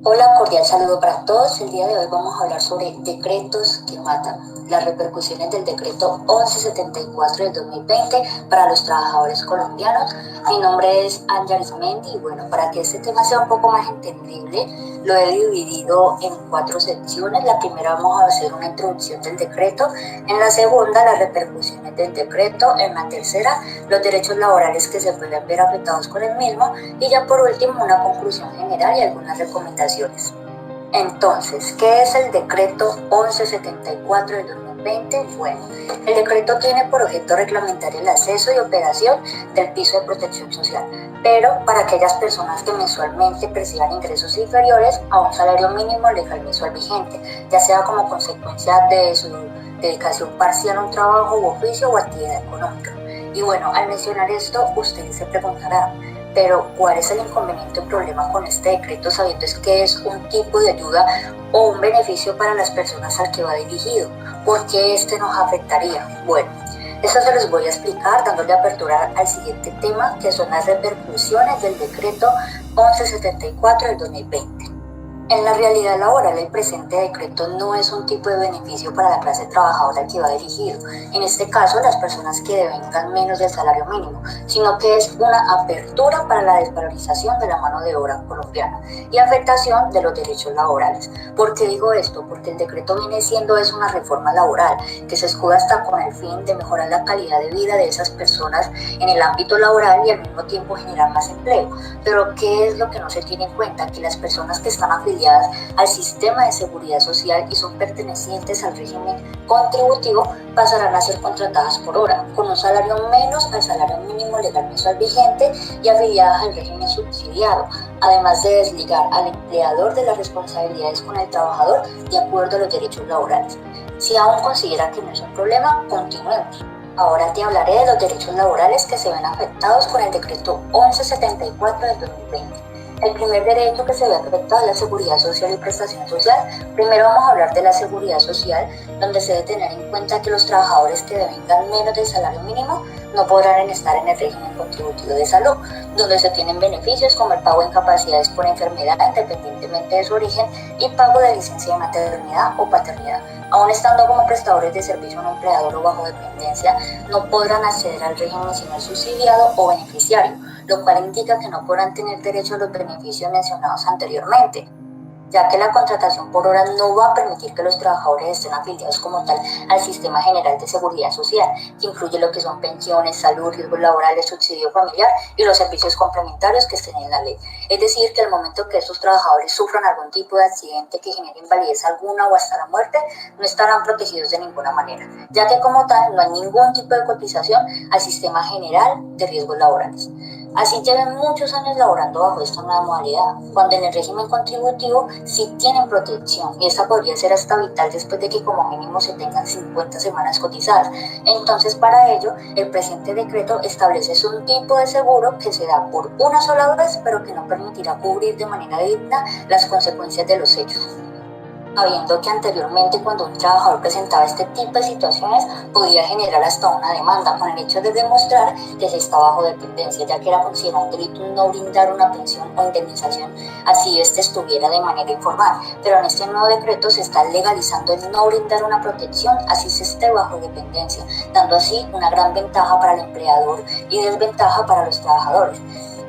Hola, cordial saludo para todos. El día de hoy vamos a hablar sobre decretos que matan, las repercusiones del decreto 1174 del 2020 para los trabajadores colombianos. Mi nombre es Ángel Ismendi y bueno, para que este tema sea un poco más entendible, lo he dividido en 4 secciones. La primera vamos a hacer una introducción del decreto, en la segunda las repercusiones del decreto, en la tercera los derechos laborales que se pueden ver afectados con el mismo y ya por último una conclusión general y algunas recomendaciones. Entonces, ¿qué es el decreto 1174 del 2020? Bueno, el decreto tiene por objeto reglamentar el acceso y operación del piso de protección social, pero para aquellas personas que mensualmente perciban ingresos inferiores a un salario mínimo legal mensual vigente, ya sea como consecuencia de su dedicación parcial a un trabajo u oficio o actividad económica. Y bueno, al mencionar esto, ustedes se preguntarán, pero ¿cuál es el inconveniente o problema con este decreto, sabiendo que es un tipo de ayuda o un beneficio para las personas al que va dirigido? ¿Por qué este nos afectaría? Bueno, eso se los voy a explicar dándole apertura al siguiente tema, que son las repercusiones del decreto 1174 del 2020. En la realidad laboral, el presente decreto no es un tipo de beneficio para la clase trabajadora al que va dirigido, en este caso las personas que devengan menos del salario mínimo, sino que es una apertura para la desvalorización de la mano de obra colombiana y afectación de los derechos laborales. ¿Por qué digo esto? Porque el decreto viene siendo una reforma laboral que se escuda hasta con el fin de mejorar la calidad de vida de esas personas en el ámbito laboral y al mismo tiempo generar más empleo. Pero ¿qué es lo que no se tiene en cuenta? Que las personas que están afiliadas al sistema de seguridad social y son pertenecientes al régimen contributivo pasarán a ser contratadas por hora, con un salario menos al salario mínimo legal mensual vigente y afiliadas al régimen subsidiado, además de desligar al empleador de las responsabilidades con el trabajador de acuerdo a los derechos laborales. Si aún considera que no es un problema, continuemos. Ahora te hablaré de los derechos laborales que se ven afectados con el decreto 1174 del 2020. El primer derecho que se ve afectado es la seguridad social y prestación social. Primero vamos a hablar de la seguridad social, donde se debe tener en cuenta que los trabajadores que devengan menos del salario mínimo no podrán estar en el régimen contributivo de salud, donde se tienen beneficios como el pago de incapacidades por enfermedad independientemente de su origen y pago de licencia de maternidad o paternidad. Aún estando como prestadores de servicio a un empleador o bajo dependencia, no podrán acceder al régimen sino el subsidiado o beneficiario, lo cual indica que no podrán tener derecho a los beneficios mencionados anteriormente, ya que la contratación por hora no va a permitir que los trabajadores estén afiliados como tal al Sistema General de Seguridad Social, que incluye lo que son pensiones, salud, riesgos laborales, subsidio familiar y los servicios complementarios que estén en la ley. Es decir, que al momento que estos trabajadores sufran algún tipo de accidente que genere invalidez alguna o hasta la muerte, no estarán protegidos de ninguna manera, ya que como tal no hay ningún tipo de cotización al Sistema General de Riesgos Laborales. Así llevan muchos años laborando bajo esta nueva modalidad, cuando en el régimen contributivo sí tienen protección y esta podría ser hasta vital después de que como mínimo se tengan 50 semanas cotizadas. Entonces, para ello, el presente decreto establece un tipo de seguro que se da por una sola vez, pero que no permitirá cubrir de manera digna las consecuencias de los hechos, sabiendo que anteriormente cuando un trabajador presentaba este tipo de situaciones podía generar hasta una demanda con el hecho de demostrar que se está bajo dependencia, ya que era considerado un delito no brindar una pensión o indemnización así este estuviera de manera informal, pero en este nuevo decreto se está legalizando el no brindar una protección así se esté bajo dependencia, dando así una gran ventaja para el empleador y desventaja para los trabajadores.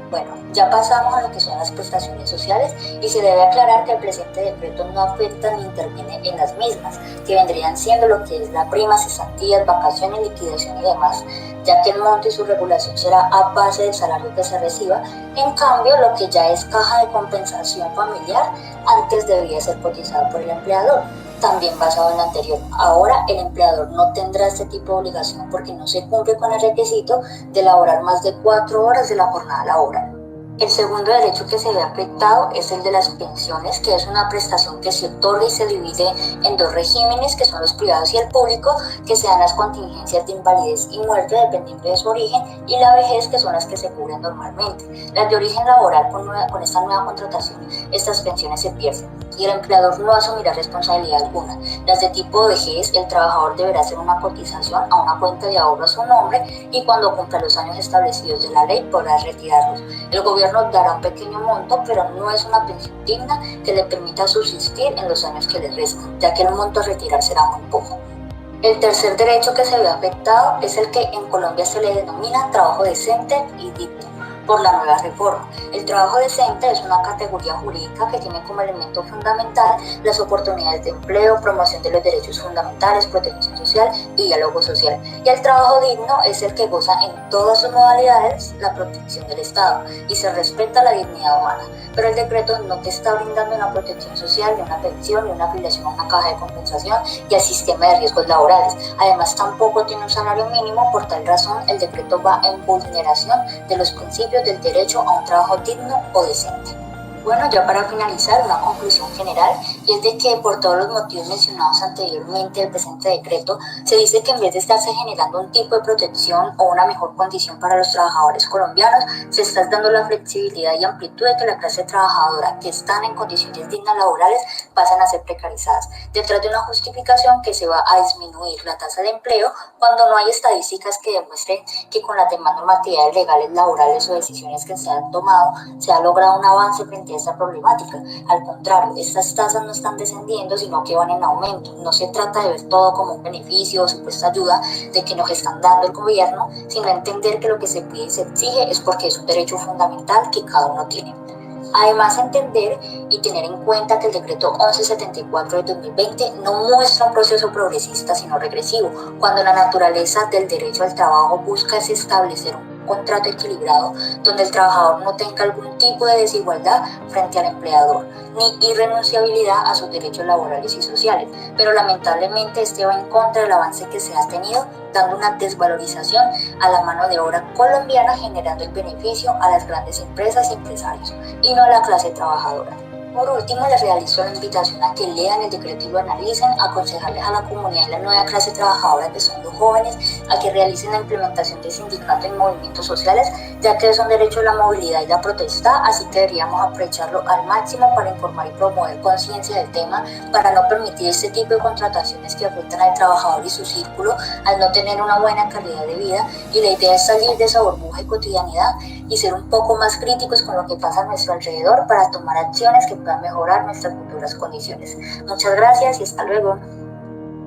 Bueno, ya pasamos a lo que son las prestaciones sociales y se debe aclarar que el presente decreto no afecta ni interviene en las mismas, que vendrían siendo lo que es la prima, cesantías, vacaciones, liquidación y demás, ya que el monto y su regulación será a base del salario que se reciba. En cambio, lo que ya es caja de compensación familiar antes debía ser cotizado por el empleador, también basado en lo anterior. Ahora el empleador no tendrá este tipo de obligación porque no se cumple con el requisito de laborar más de 4 horas de la jornada laboral. El segundo derecho que se ve afectado es el de las pensiones, que es una prestación que se otorga y se divide en 2 regímenes, que son los privados y el público, que se dan las contingencias de invalidez y muerte dependiendo de su origen, y la vejez, que son las que se cubren normalmente. Las de origen laboral, con esta nueva contratación, estas pensiones se pierden y el empleador no asumirá responsabilidad alguna. Las de tipo vejez, el trabajador deberá hacer una cotización a una cuenta de ahorro a su nombre y cuando cumpla los años establecidos de la ley podrá retirarlos. El gobierno gobierno dará un pequeño monto, pero no es una pensión digna que le permita subsistir en los años que le restan, ya que el monto a retirar será muy poco. El tercer derecho que se ve afectado es el que en Colombia se le denomina trabajo decente y digno por la nueva reforma. El trabajo decente es una categoría jurídica que tiene como elemento fundamental las oportunidades de empleo, promoción de los derechos fundamentales, protección social y diálogo social. Y el trabajo digno es el que goza en todas sus modalidades la protección del Estado y se respeta la dignidad humana. Pero el decreto no te está brindando una protección social, ni una pensión, ni una afiliación a una caja de compensación y al sistema de riesgos laborales. Además, tampoco tiene un salario mínimo. Por tal razón, el decreto va en vulneración de los principios del derecho a un trabajo digno o decente. Bueno, ya para finalizar, una conclusión general, y es de que por todos los motivos mencionados anteriormente del presente decreto, se dice que en vez de estarse generando un tipo de protección o una mejor condición para los trabajadores colombianos, se está dando la flexibilidad y amplitud de que la clase trabajadora que están en condiciones dignas laborales pasan a ser precarizadas, detrás de una justificación que se va a disminuir la tasa de empleo cuando no hay estadísticas que demuestren que con las demás normatividades legales laborales o decisiones que se han tomado se ha logrado un avance frente a esta problemática. Al contrario, estas tasas no están descendiendo, sino que van en aumento. No se trata de ver todo como un beneficio o supuesta ayuda de que nos están dando el gobierno, sino entender que lo que se pide y se exige es porque es un derecho fundamental que cada uno tiene. Además, entender y tener en cuenta que el decreto 1174 de 2020 no muestra un proceso progresista, sino regresivo, cuando la naturaleza del derecho al trabajo busca es establecer un contrato equilibrado donde el trabajador no tenga algún tipo de desigualdad frente al empleador, ni irrenunciabilidad a sus derechos laborales y sociales. Pero lamentablemente este va en contra del avance que se ha tenido, dando una desvalorización a la mano de obra colombiana, generando el beneficio a las grandes empresas y empresarios, y no a la clase trabajadora. Por último, les realizo la invitación a que lean el decreto y lo analicen, aconsejarles a la comunidad y la nueva clase trabajadora, que son los jóvenes, a que realicen la implementación de sindicatos y movimientos sociales, ya que es un derecho la movilidad y la protesta, así que deberíamos aprovecharlo al máximo para informar y promover conciencia del tema, para no permitir este tipo de contrataciones que afectan al trabajador y su círculo al no tener una buena calidad de vida. Y la idea es salir de esa burbuja de cotidianidad y ser un poco más críticos con lo que pasa a nuestro alrededor para tomar acciones que puedan mejorar nuestras futuras condiciones. Muchas gracias y hasta luego.